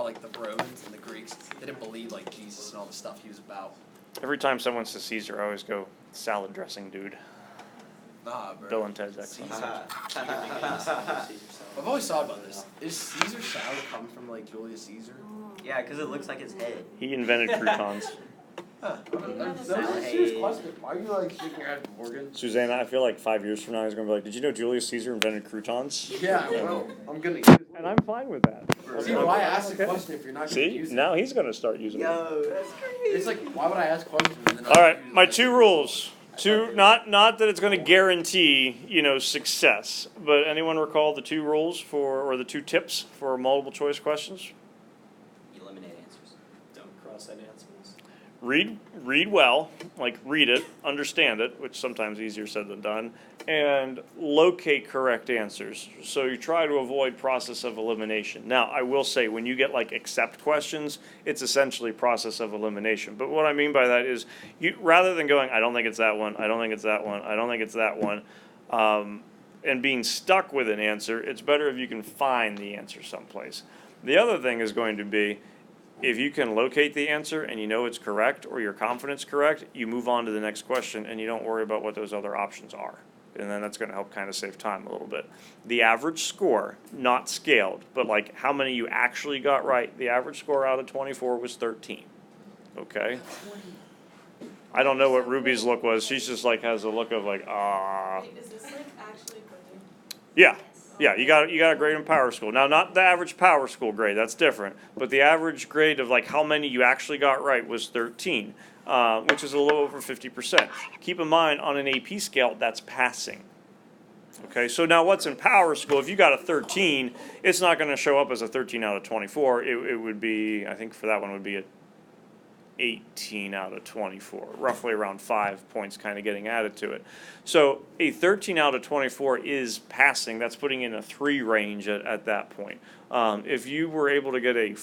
how like the Romans and the Greeks, they didn't believe like Jesus and all the stuff he was about. Every time someone says Caesar, I always go, salad dressing, dude. Nah, bro. Bill and Ted's excellent. I've always thought about this. Is Caesar salad come from like Julius Caesar? Yeah, because it looks like his head. He invented croutons. Huh. That was a serious question. Why are you like shaking your head, Morgan? Susanna, I feel like 5 years from now he's going to be like, did you know Julius Caesar invented croutons? Yeah, well, I'm gonna use it. And I'm fine with that. See, why ask the question if you're not gonna See, use it? now he's going to start using it. Yo, that's crazy. It's like, why would I ask questions and then not All right, use my it? 2 rules. Not that it's going to guarantee, success, but anyone recall the 2 rules or the 2 tips for multiple choice questions? Eliminate answers. Don't cross-out answers. Read well, like read it, understand it, which sometimes easier said than done, and locate correct answers. So you try to avoid process of elimination. Now, I will say when you get like accept questions, it's essentially process of elimination. But what I mean by that is you rather than going, I don't think it's that one, I don't think it's that one, I don't think it's that one, and being stuck with an answer, it's better if you can find the answer someplace. The other thing is going to be if you can locate the answer and you know it's correct or you're confident it's correct, you move on to the next question and you don't worry about what those other options are. And then that's going to help kind of save time a little bit. The average score, not scaled, but like how many you actually got right, the average score out of 24 was 13. Okay? I don't know what Ruby's look was. She's just like has a look of like, Wait, is this like actually printed? Yeah. Yeah, you got a grade in Power School. Now, not the average Power School grade, that's different. But the average grade of like how many you actually got right was 13, which is a little over 50%. Keep in mind, on an AP scale, that's passing. Okay, so now what's in Power School? If you got a 13, it's not going to show up as a 13 out of 24. It would be, I think for that one would be a 18 out of 24, roughly around 5 points kind of getting added to it. So a 13 out of 24 is passing. That's putting in a 3 range at that point. If you were able to get a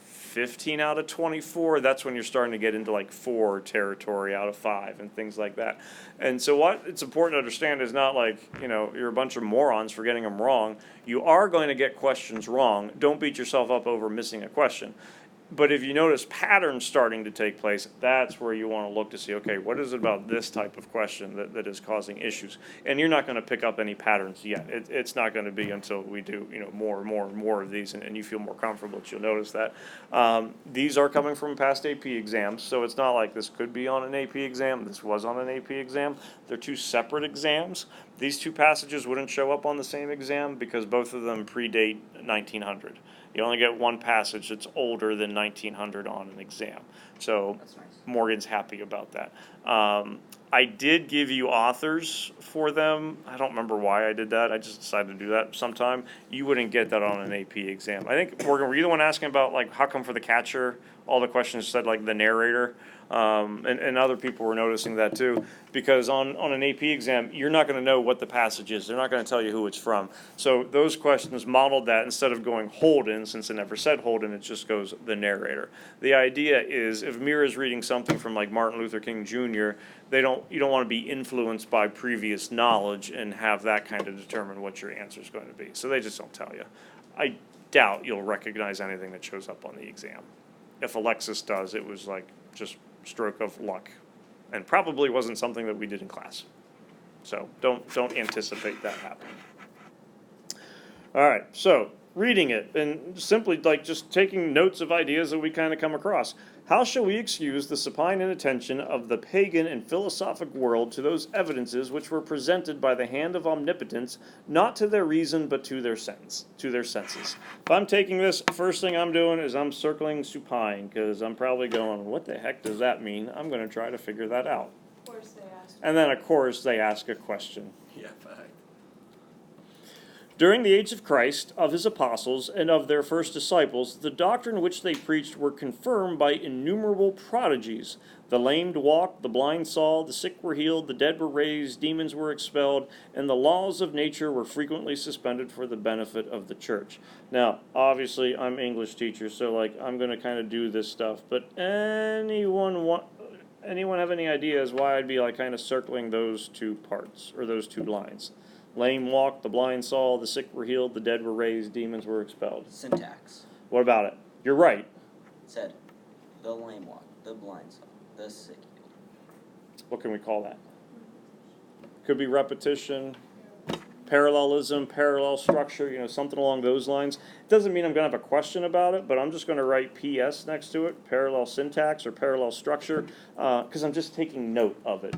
15 out of 24, that's when you're starting to get into like 4 territory out of 5 and things like that. And so what it's important to understand is not like, you're a bunch of morons for getting them wrong. You are going to get questions wrong. Don't beat yourself up over missing a question. But if you notice patterns starting to take place, that's where you want to look to see, okay, what is it about this type of question that is causing issues? And you're not going to pick up any patterns yet. It's not going to be until we do, more and more and more of these, and you feel more comfortable that you'll notice that. These are coming from past AP exams, so it's not like this could be on an AP exam. This was on an AP exam. They're 2 separate exams. These 2 passages wouldn't show up on the same exam because both of them predate 1900. You only get 1 passage that's older than 1900 on an exam. So That's nice. Morgan's happy about that. I did give you authors for them. I don't remember why I did that. I just decided to do that sometime. You wouldn't get that on an AP exam. I think, Morgan, were you the one asking about, like, how come for the catcher, all the questions said, like, the narrator? And other people were noticing that too, because on an AP exam, you're not going to know what the passage is. They're not going to tell you who it's from. So those questions modeled that instead of going Holden, since it never said Holden, it just goes the narrator. The idea is if Mira's reading something from like Martin Luther King Jr., you don't want to be influenced by previous knowledge and have that kind of determine what your answer is going to be. So they just don't tell you. I doubt you'll recognize anything that shows up on the exam. If Alexis does, it was like just stroke of luck, and probably wasn't something that we did in class. So don't anticipate that happening. All right, so reading it and simply like just taking notes of ideas that we kind of come across. How shall we excuse the supine inattention of the pagan and philosophic world to those evidences which were presented by the hand of omnipotence, not to their reason but to their senses? If I'm taking this, first thing I'm doing is I'm circling supine, because I'm probably going, what the heck does that mean? I'm going to try to figure that out. Of course they asked. And then, of course, they ask a question. Yeah, fact. During the age of Christ, of his apostles, and of their first disciples, the doctrine which they preached were confirmed by innumerable prodigies. The lamed walked, the blind saw, the sick were healed, the dead were raised, demons were expelled, and the laws of nature were frequently suspended for the benefit of the church. Now, obviously, I'm an English teacher, so I'm going to kind of do this stuff, but anyone have any ideas why I'd be kind of circling those 2 parts, or those 2 lines? Lame walked, the blind saw, the sick were healed, the dead were raised, demons were expelled. Syntax. What about it? You're right. It said, the lame walk, the blind saw, the sick healed. What can we call that? Could be repetition, parallelism, parallel structure, something along those lines. It doesn't mean I'm going to have a question about it, but I'm just going to write PS next to it, parallel syntax or parallel structure, because I'm just taking note of it.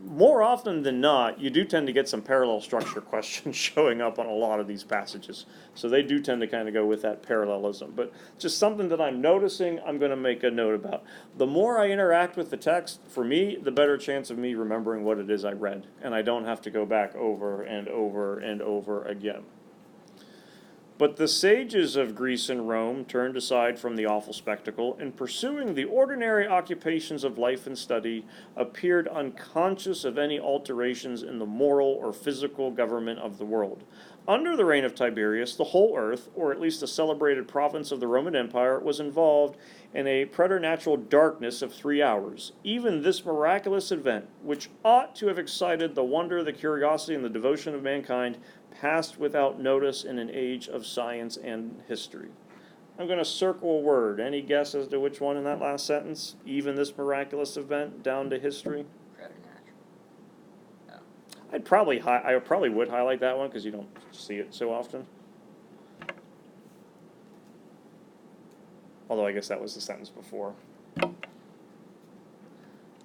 More often than not, you do tend to get some parallel structure questions showing up on a lot of these passages. So they do tend to kind of go with that parallelism. But just something that I'm noticing, I'm going to make a note about. The more I interact with the text, for me, the better chance of me remembering what it is I read. And I don't have to go back over and over and over again. But the sages of Greece and Rome turned aside from the awful spectacle, and pursuing the ordinary occupations of life and study, appeared unconscious of any alterations in the moral or physical government of the world. Under the reign of Tiberius, the whole earth, or at least a celebrated province of the Roman Empire, was involved in a preternatural darkness of 3 hours. Even this miraculous event, which ought to have excited the wonder, the curiosity, and the devotion of mankind, passed without notice in an age of science and history. I'm going to circle a word. Any guess as to which one in that last sentence? Even this miraculous event down to history? Preternatural. No. I probably would highlight that one because you don't see it so often. Although I guess that was the sentence before.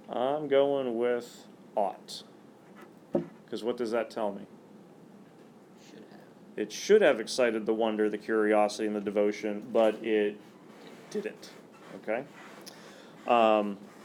I'm going with ought. Because what does that tell me? Should have. It should have excited the wonder, the curiosity, and the devotion, but it didn't. Okay?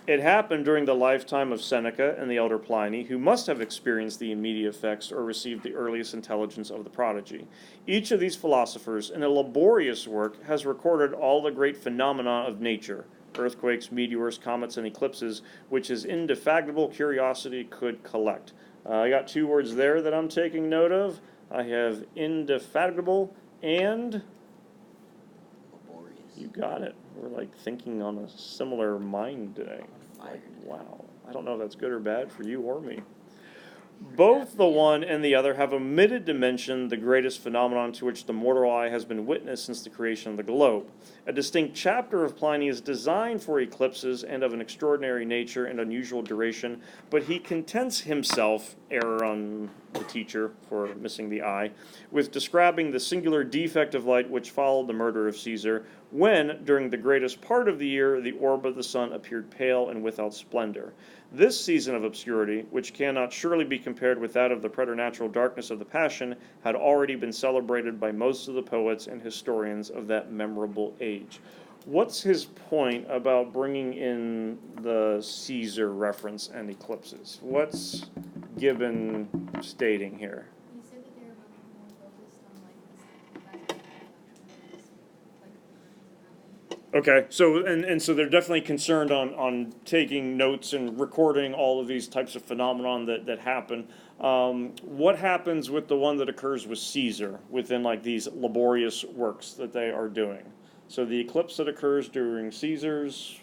It happened during the lifetime of Seneca and the elder Pliny, who must have experienced the immediate effects or received the earliest intelligence of the prodigy. Each of these philosophers, in a laborious work, has recorded all the great phenomena of nature, earthquakes, meteors, comets, and eclipses, which his indefatigable curiosity could collect. I got 2 words there that I'm taking note of. I have indefatigable and Laborious. you got it. We're like thinking on a similar mind today. On fire today. Wow. I don't know if that's good or bad for you or me. Both the one and the other have omitted to mention the greatest phenomenon to which the mortal eye has been witness since the creation of the globe. A distinct chapter of Pliny is designed for eclipses and of an extraordinary nature and unusual duration, but he contents himself, error on the teacher for missing the eye, with describing the singular defect of light which followed the murder of Caesar, when, during the greatest part of the year, the orb of the sun appeared pale and without splendor. This season of obscurity, which cannot surely be compared with that of the preternatural darkness of the Passion, had already been celebrated by most of the poets and historians of that memorable age. What's his point about bringing in the Caesar reference and eclipses? What's Gibbon stating here? You said that they were much more focused on like this Okay, so and so they're definitely concerned on taking notes and recording all of these types of phenomenon that happen. What happens with the one that occurs with Caesar within like these laborious works that they are doing? So the eclipse that occurs during Caesar's,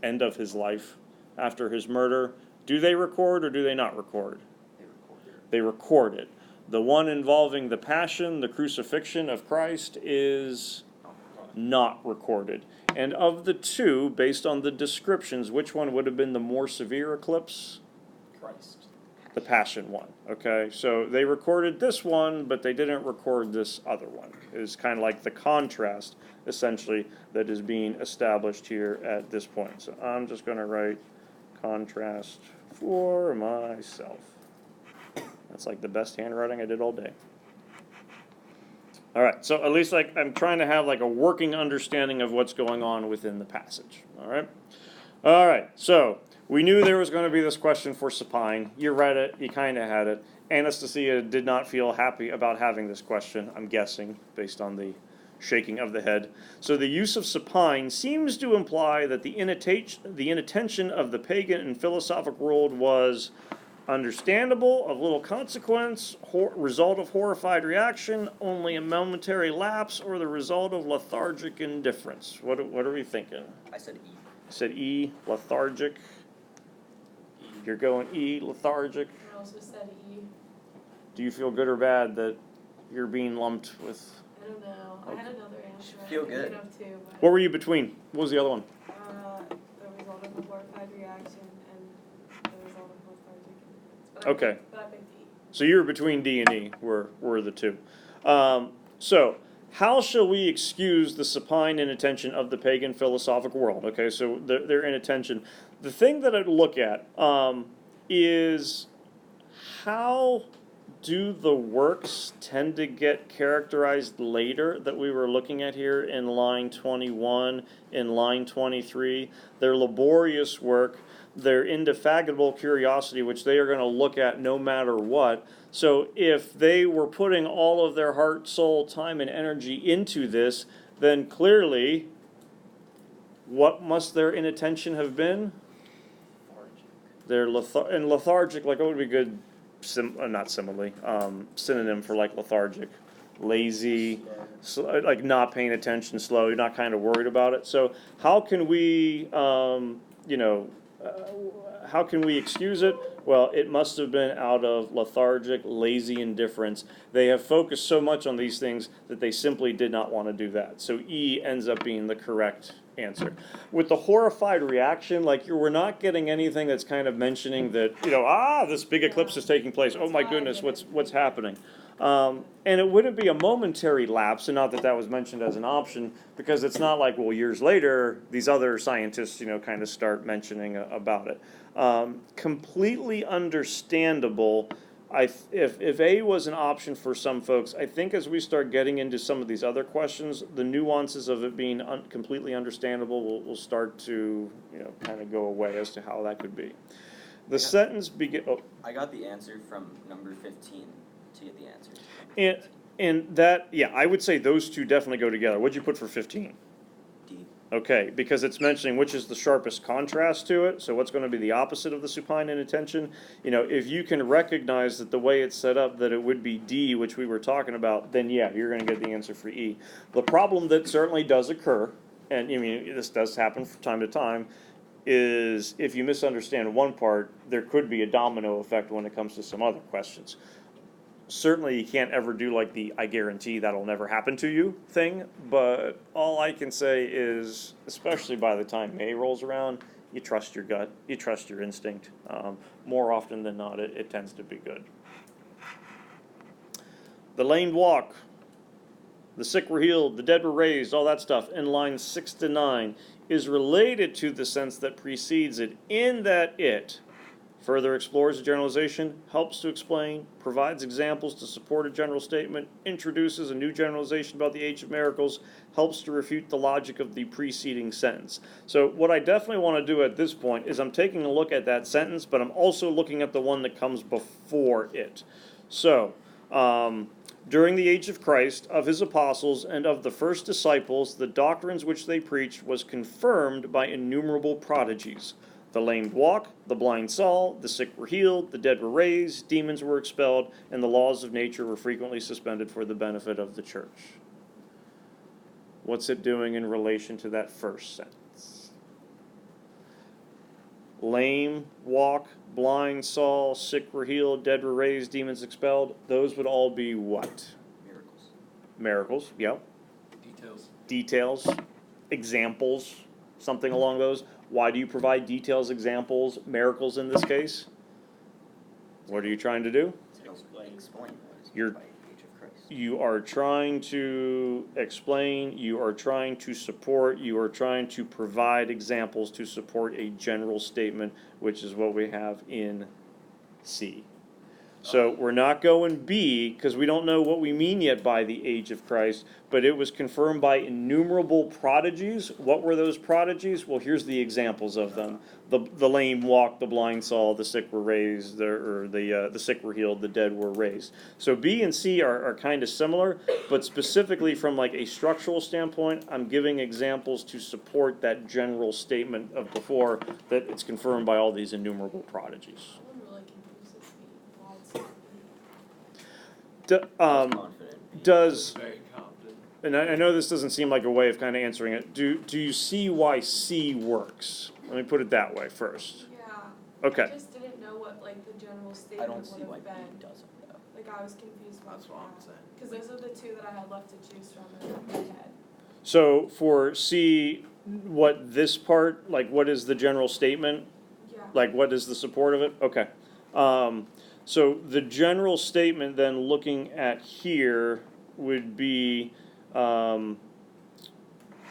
end of his life, after his murder, do they record or do they not record? They recorded it. They record it. The one involving the passion, the crucifixion of Christ is not recorded. And of the two, based on the descriptions, which one would have been the more severe eclipse? Christ. The Passion one. Okay, so they recorded this one, but they didn't record this other one. It's kind of like the contrast, essentially, that is being established here at this point. So I'm just going to write contrast for myself. That's like the best handwriting I did all day. All right, so at least like I'm trying to have like a working understanding of what's going on within the passage. All right, so we knew there was going to be this question for supine. You read it, you kind of had it. Anastasia did not feel happy about having this question, I'm guessing, based on the shaking of the head. So the use of supine seems to imply that the inattention of the pagan and philosophic world was understandable, of little consequence, result of horrified reaction, only a momentary lapse, or the result of lethargic indifference. What are we thinking? I said E. I said E, lethargic. You're going E, lethargic. I also said E. Do you feel good or bad that you're being lumped with? I don't know, I had another answer. I Feel was thinking good. of too, but, What were you between? What was the other one? the result of the glorified reaction and the result of lethargic indifference. But I Okay. picked- But I picked D. So you were between D and E, were the two. So, how shall we excuse the supine inattention of the pagan philosophical world? Okay, so their inattention. The thing that I'd look at is how do the works tend to get characterized later that we were looking at here in line 21, in line 23? Their laborious work, their indefatigable curiosity, which they are going to look at no matter what. So if they were putting all of their heart, soul, time, and energy into this, then clearly, what must their inattention have been? They're lethargic, like what would be good, not simile, synonym for like lethargic, lazy, like not paying attention, slow, you're not kind of worried about it. So how can we, how can we excuse it? Well, it must have been out of lethargic, lazy indifference. They have focused so much on these things that they simply did not want to do that. So E ends up being the correct answer. With the horrified reaction, like we're not getting anything that's kind of mentioning that, this big eclipse is taking place. Oh my goodness, what's happening? And it wouldn't be a momentary lapse, and not that that was mentioned as an option, because it's not like, well, years later, these other scientists, kind of start mentioning about it. Completely understandable. If A was an option for some folks, I think as we start getting into some of these other questions, the nuances of it being completely understandable will start to, kind of go away as to how that could be. The sentence begin. Oh. I got the answer from number 15 to get the answer. And that, yeah, I would say those two definitely go together. What'd you put for 15? D. Okay, because it's mentioning which is the sharpest contrast to it, so what's going to be the opposite of the supine inattention. If you can recognize that the way it's set up that it would be D, which we were talking about, then yeah, you're going to get the answer for E. The problem that certainly does occur, and this does happen from time to time, is if you misunderstand one part, there could be a domino effect when it comes to some other questions. Certainly you can't ever do like the I guarantee that'll never happen to you thing, but all I can say is, especially by the time May rolls around, you trust your gut, you trust your instinct. More often than not, it tends to be good. The lame walk, the sick were healed, the dead were raised, all that stuff in lines 6 to 9 is related to the sense that precedes it, in that it further explores a generalization, helps to explain, provides examples to support a general statement, introduces a new generalization about the age of miracles, helps to refute the logic of the preceding sentence. So what I definitely want to do at this point is I'm taking a look at that sentence, but I'm also looking at the one that comes before it. So, during the age of Christ, of his apostles, and of the first disciples, the doctrines which they preached was confirmed by innumerable prodigies. The lame walk, the blind saw, the sick were healed, the dead were raised, demons were expelled, and the laws of nature were frequently suspended for the benefit of the church. What's it doing in relation to that first sentence? Lame walk, blind saw, sick were healed, dead were raised, demons expelled. Those would all be what? Miracles. Miracles, yep. Details, examples, something along those. Why do you provide details, examples, miracles in this case? What are you trying to do? Explain what is You're- by the age of Christ. You are trying to explain, you are trying to support, you are trying to provide examples to support a general statement, which is what we have in C. So we're not going B, because we don't know what we mean yet by the age of Christ, but it was confirmed by innumerable prodigies. What were those prodigies? Well, here's the examples of them. The lame walked, the blind saw, the sick were raised, the sick were healed, the dead were raised. So B and C are kind of similar, but specifically from like a structural standpoint, I'm giving examples to support that general statement of before that it's confirmed by all these innumerable prodigies. One really confuses me. Why it's so Confident. Does, Very confident. and I know this doesn't seem like a way of kind of answering it, do you see why C works? Let me put it that way first. Yeah. Okay. I just didn't know what like the general I statement don't would see why have B been. doesn't though. Like, I was confused about That's what I'm saying. because those are the two that I had left to choose from in my head. So for C, what this part, like what is the general statement? Yeah. Like what is the support of it? Okay. So the general statement then looking at here would be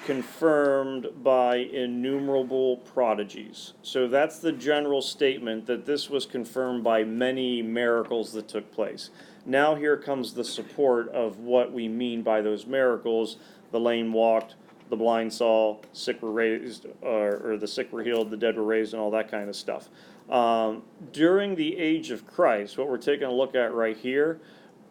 confirmed by innumerable prodigies. So that's the general statement, that this was confirmed by many miracles that took place. Now here comes the support of what we mean by those miracles. The lame walked, the blind saw, sick were raised, or the sick were healed, the dead were raised, and all that kind of stuff. During the age of Christ, what we're taking a look at right here,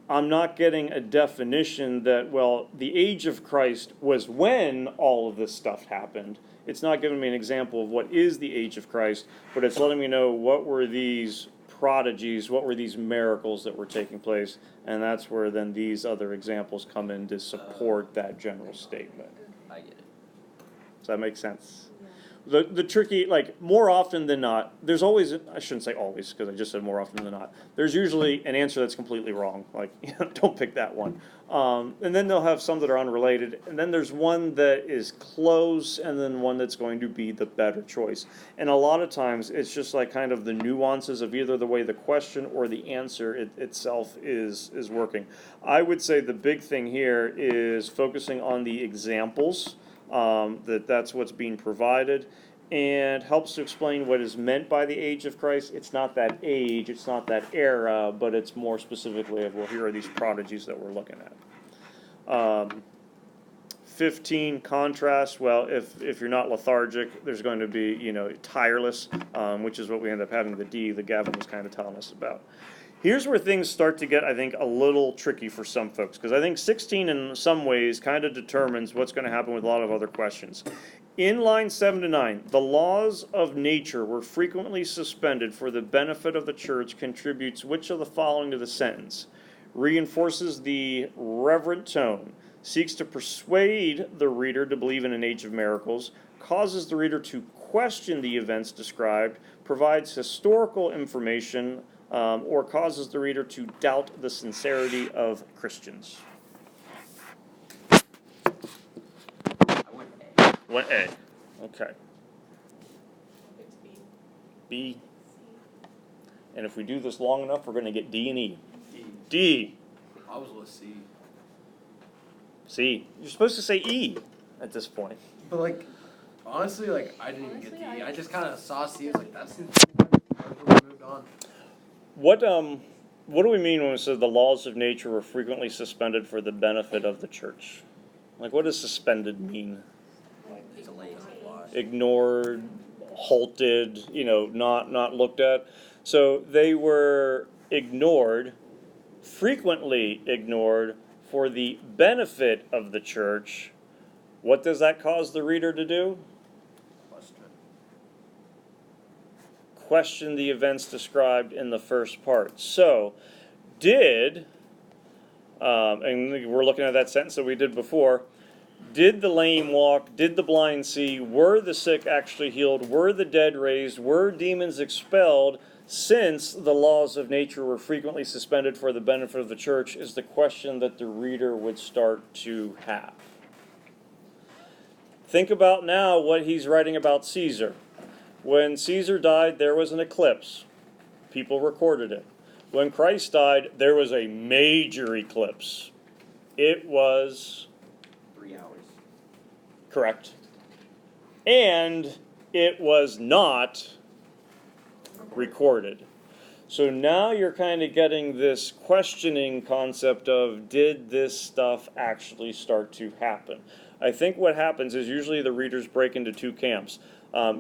I'm not getting a definition that, well, the age of Christ was when all of this stuff happened. It's not giving me an example of what is the age of Christ, but it's letting me know what were these prodigies, what were these miracles that were taking place, and that's where then these other examples come in to support that general statement. I get it. Does that make sense? The tricky, like, more often than not, there's always, I shouldn't say always, because I just said more often than not, there's usually an answer that's completely wrong, like, don't pick that one. And then they'll have some that are unrelated, and then there's one that is close, and then one that's going to be the better choice. And a lot of times, it's just like kind of the nuances of either the way the question or the answer itself is working. I would say the big thing here is focusing on the examples, that's what's being provided, and helps to explain what is meant by the age of Christ. It's not that age, it's not that era, but it's more specifically of, well, here are these prodigies that we're looking at. 15, contrast. Well, if you're not lethargic, there's going to be, tireless, which is what we end up having the D that Gavin was kind of telling us about. Here's where things start to get, I think, a little tricky for some folks, because I think 16 in some ways kind of determines what's going to happen with a lot of other questions. In line 7 to 9, the laws of nature were frequently suspended for the benefit of the church contributes which of the following to the sentence? Reinforces the reverent tone, seeks to persuade the reader to believe in an age of miracles, causes the reader to question the events described, provides historical information, or causes the reader to doubt the sincerity of Christians. I went A. Went A. Okay. It's B. B. And if we do this long enough, we're going to get D and E. D. D. I was with C. C. You're supposed to say E at this point. But like, honestly, like I didn't even get D. I just kind of saw C. I was like, that's the we moved on. What do we mean when we say the laws of nature were frequently suspended for the benefit of the church? Like, what does suspended mean? Delayed. Ignored, halted, not looked at. So they were ignored, frequently ignored, for the benefit of the church. What does that cause the reader to do? Question the events described in the first part. So, and we're looking at that sentence that we did before, did the lame walk, did the blind see, were the sick actually healed, were the dead raised, were demons expelled, since the laws of nature were frequently suspended for the benefit of the church, is the question that the reader would start to have. Think about now what he's writing about Caesar. When Caesar died, there was an eclipse. People recorded it. When Christ died, there was a major eclipse. It was 3 hours. correct. And it was not recorded. So now you're kind of getting this questioning concept of, did this stuff actually start to happen? I think what happens is usually the readers break into two camps.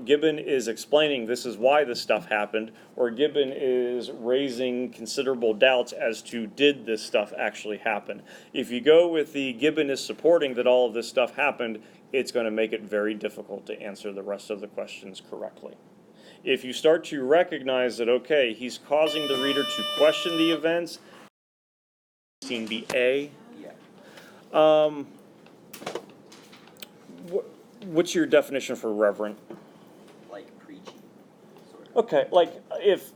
Gibbon is explaining this is why this stuff happened, or Gibbon is raising considerable doubts as to did this stuff actually happen. If you go with the Gibbon is supporting that all of this stuff happened, it's going to make it very difficult to answer the rest of the questions correctly. If you start to recognize that, okay, he's causing the reader to question the events, 16BA. Yeah. What's your definition for reverent? Like preaching, sort of. Okay, like if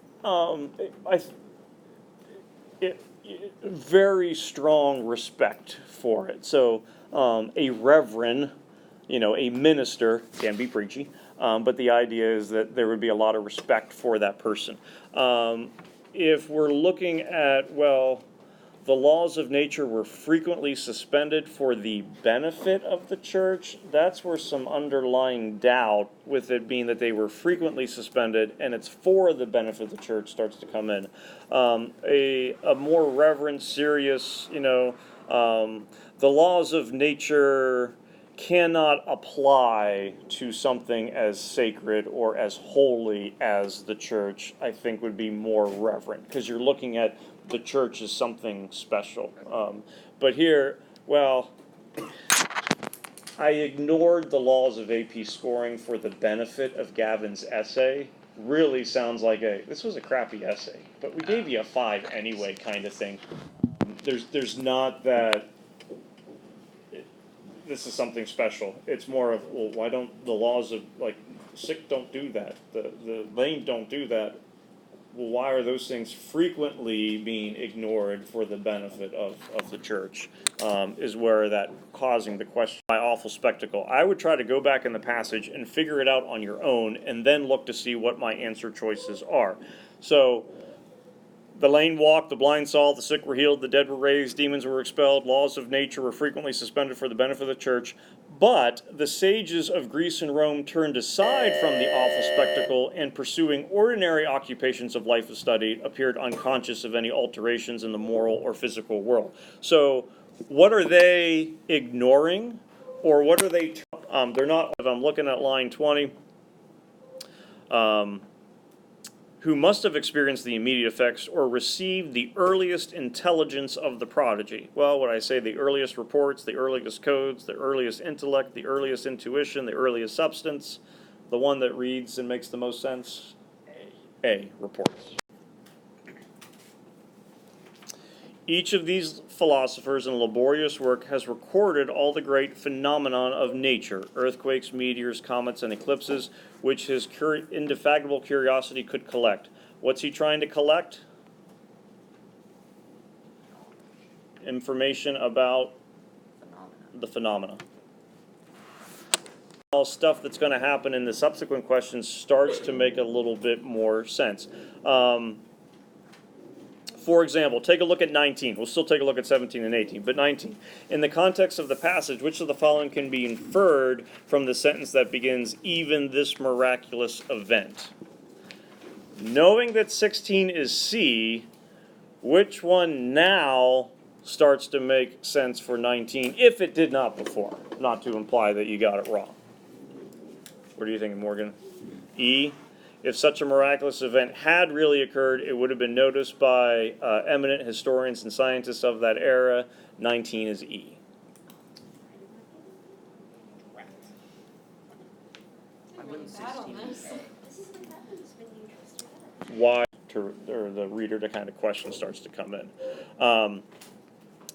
very strong respect for it. So a reverend, a minister can be preachy, but the idea is that there would be a lot of respect for that person. If we're looking at, well, the laws of nature were frequently suspended for the benefit of the church, that's where some underlying doubt, with it being that they were frequently suspended and it's for the benefit of the church, starts to come in. A more reverent, serious, the laws of nature cannot apply to something as sacred or as holy as the church, I think would be more reverent, because you're looking at the church as something special. But here, well, I ignored the laws of AP scoring for the benefit of Gavin's essay. Really sounds like this was a crappy essay, but we gave you a 5 anyway kind of thing. There's not that this is something special. It's more of, well, why don't the laws of, like, sick don't do that, the lame don't do that. Well, why are those things frequently being ignored for the benefit of the church, is where that causing the question. My awful spectacle. I would try to go back in the passage and figure it out on your own, and then look to see what my answer choices are. So, the lame walked, the blind saw, the sick were healed, the dead were raised, demons were expelled, laws of nature were frequently suspended for the benefit of the church. But the sages of Greece and Rome turned aside from the awful spectacle, and pursuing ordinary occupations of life of study, appeared unconscious of any alterations in the moral or physical world. So what are they ignoring? Or what are they, they're not, if I'm looking at line 20, who must have experienced the immediate effects or received the earliest intelligence of the prodigy. Well, would I say the earliest reports, the earliest codes, the earliest intellect, the earliest intuition, the earliest substance? The one that reads and makes the most sense? A, reports. Each of these philosophers in laborious work has recorded all the great phenomena of nature, earthquakes, meteors, comets, and eclipses, which his indefatigable curiosity could collect. What's he trying to collect? Information about the phenomena. All stuff that's going to happen in the subsequent questions starts to make a little bit more sense. For example, take a look at 19. We'll still take a look at 17 and 18, but 19. In the context of the passage, which of the following can be inferred from the sentence that begins, even this miraculous event? Knowing that 16 is C, which one now starts to make sense for 19, if it did not before? Not to imply that you got it wrong. What are you thinking, Morgan? E? If such a miraculous event had really occurred, it would have been noticed by eminent historians and scientists of that era. 19 is E. I wouldn't say 16. Why? Or the reader to kind of question starts to come in.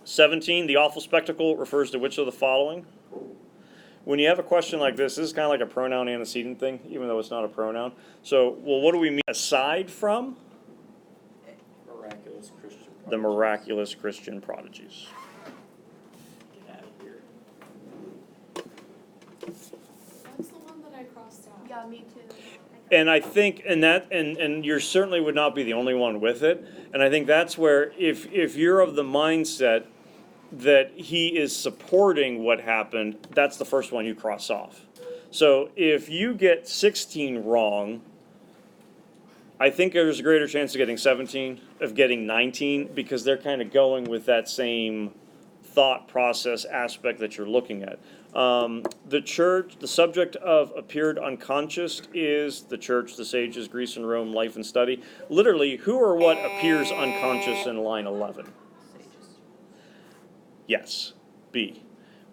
17, the awful spectacle refers to which of the following? When you have a question like this is kind of like a pronoun antecedent thing, even though it's not a pronoun. So, well, what do we mean aside from? Miraculous Christian prodigies. The miraculous Christian prodigies. Get out of here. That's the one that I crossed out. Yeah, me too. And I think, and you certainly would not be the only one with it. And I think that's where, if you're of the mindset that he is supporting what happened, that's the first one you cross off. So if you get 16 wrong, I think there's a greater chance of getting 17, of getting 19, because they're kind of going with that same thought process aspect that you're looking at. The church, the subject of appeared unconscious is the church, the sages, Greece and Rome, life and study. Literally, who or what appears unconscious in line 11? Yes, B.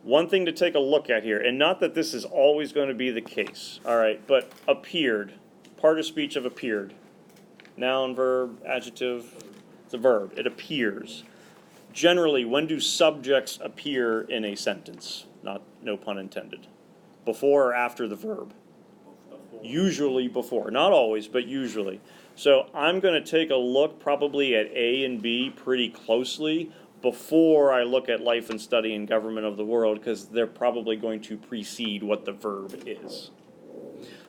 One thing to take a look at here, and not that this is always going to be the case, all right, but appeared, part of speech of appeared. Noun, verb, adjective, it's a verb. It appears. Generally, when do subjects appear in a sentence? No pun intended. Before or after the verb? usually before. Not always, but usually. So I'm going to take a look probably at A and B pretty closely before I look at life and study and government of the world, because they're probably going to precede what the verb is.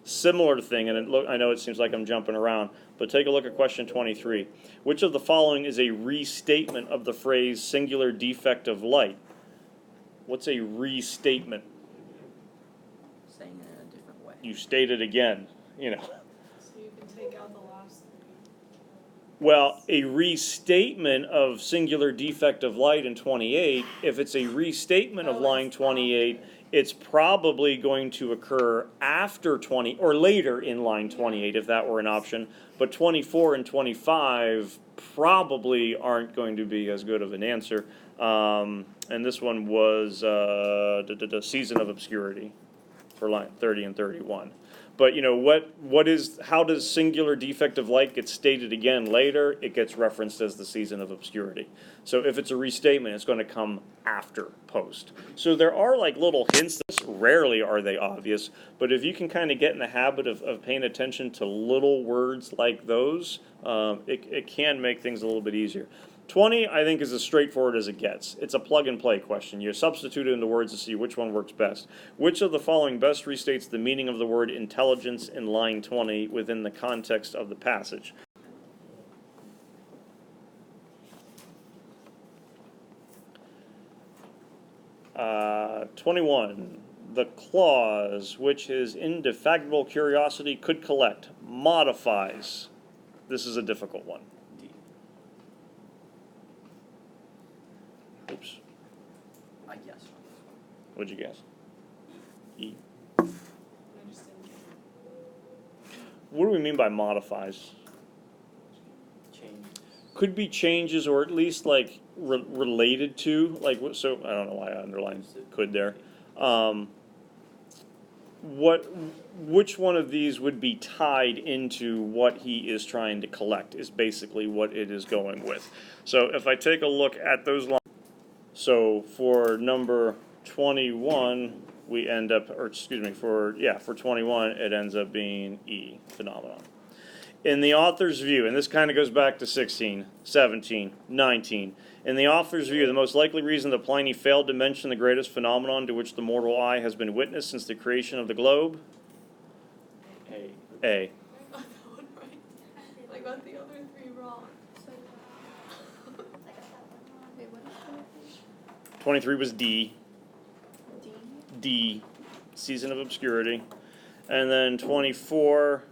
Similar thing, and I know it seems like I'm jumping around, but take a look at question 23. Which of the following is a restatement of the phrase singular defect of light? What's a restatement? Saying it in a different way. You state it again, So you can take out the last three. Well, a restatement of singular defect of light in 28, if it's a restatement of line 28, it's probably going to occur after 20, or later in line 28 if that were an option, but 24 and 25 probably aren't going to be as good of an answer. And this one was the season of obscurity for line 30 and 31. But how does singular defect of light get stated again later? It gets referenced as the season of obscurity. So if it's a restatement, it's going to come after post. So there are like little hints. Rarely are they obvious, but if you can kind of get in the habit of paying attention to little words like those, it can make things a little bit easier. 20, I think, is as straightforward as it gets. It's a plug-and-play question. You substitute it into words to see which one works best. Which of the following best restates the meaning of the word intelligence in line 20 within the context of the passage? Uh, 21. The clause which his indefatigable curiosity could collect modifies. This is a difficult one. Oops. I guess. What'd you guess? E. I just didn't get it. What do we mean by modifies? Change. Could be changes, or at least like related to, like, so I don't know why I underlined could there. Which one of these would be tied into what he is trying to collect is basically what it is going with. So if I take a look at those lines, so for number 21, we end up, or excuse me, for 21, it ends up being E, phenomenon. In the author's view, and this kind of goes back to 16, 17, 19, in the author's view, the most likely reason that Pliny failed to mention the greatest phenomenon to which the mortal eye has been witness since the creation of the globe? A. I got that one right. I got the other three wrong. Wait, what is 23 was D. D? D, season of obscurity. And then 24,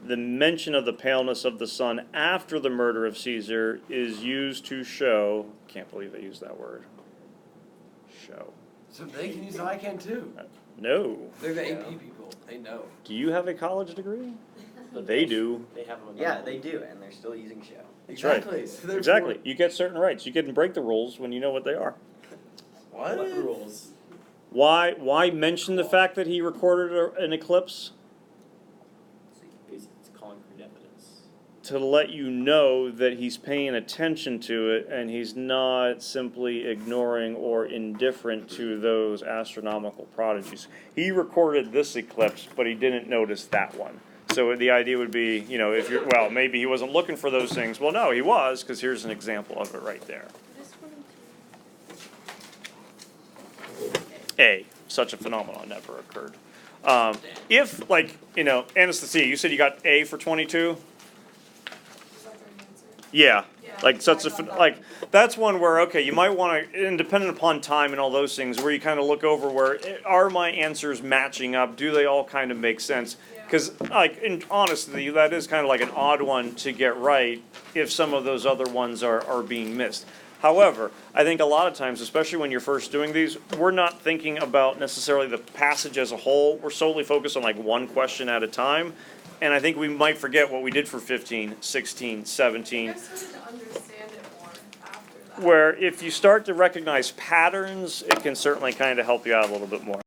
the mention of the paleness of the sun after the murder of Caesar is used to show, can't believe they used that word, show. So they can use it, I can too. No. They're the AP people. They know. Do you have a college degree? They do. They have them. Yeah, they do, and they're still using show. That's right. Exactly. So therefore- Exactly. You get certain rights. You can break the rules when you know what they are. What? What rules? Why mention the fact that he recorded an eclipse? Because it's concrete evidence. To let you know that he's paying attention to it and he's not simply ignoring or indifferent to those astronomical prodigies. He recorded this eclipse, but he didn't notice that one. So the idea would be, if you're, well, maybe he wasn't looking for those things. Well, no, he was, because here's an example of it right there. This one A, such a phenomenon never occurred. If, Anastasia, you said you got A for 22? Is that your answer? Yeah. Yeah, Like such I a, got that. like, that's one where, okay, you might want to, and depending upon time and all those things, where you kind of look over where, are my answers matching up? Do they all kind of make sense? Because, honestly, that is kind of like an odd one to get right if some of those other ones are being missed. However, I think a lot of times, especially when you're first doing these, we're not thinking about necessarily the passage as a whole. We're solely focused on like one question at a time. And I think we might forget what we did for 15, 16, 17. I started to understand it more after that. Where if you start to recognize patterns, it can certainly kind of help you out a little bit more.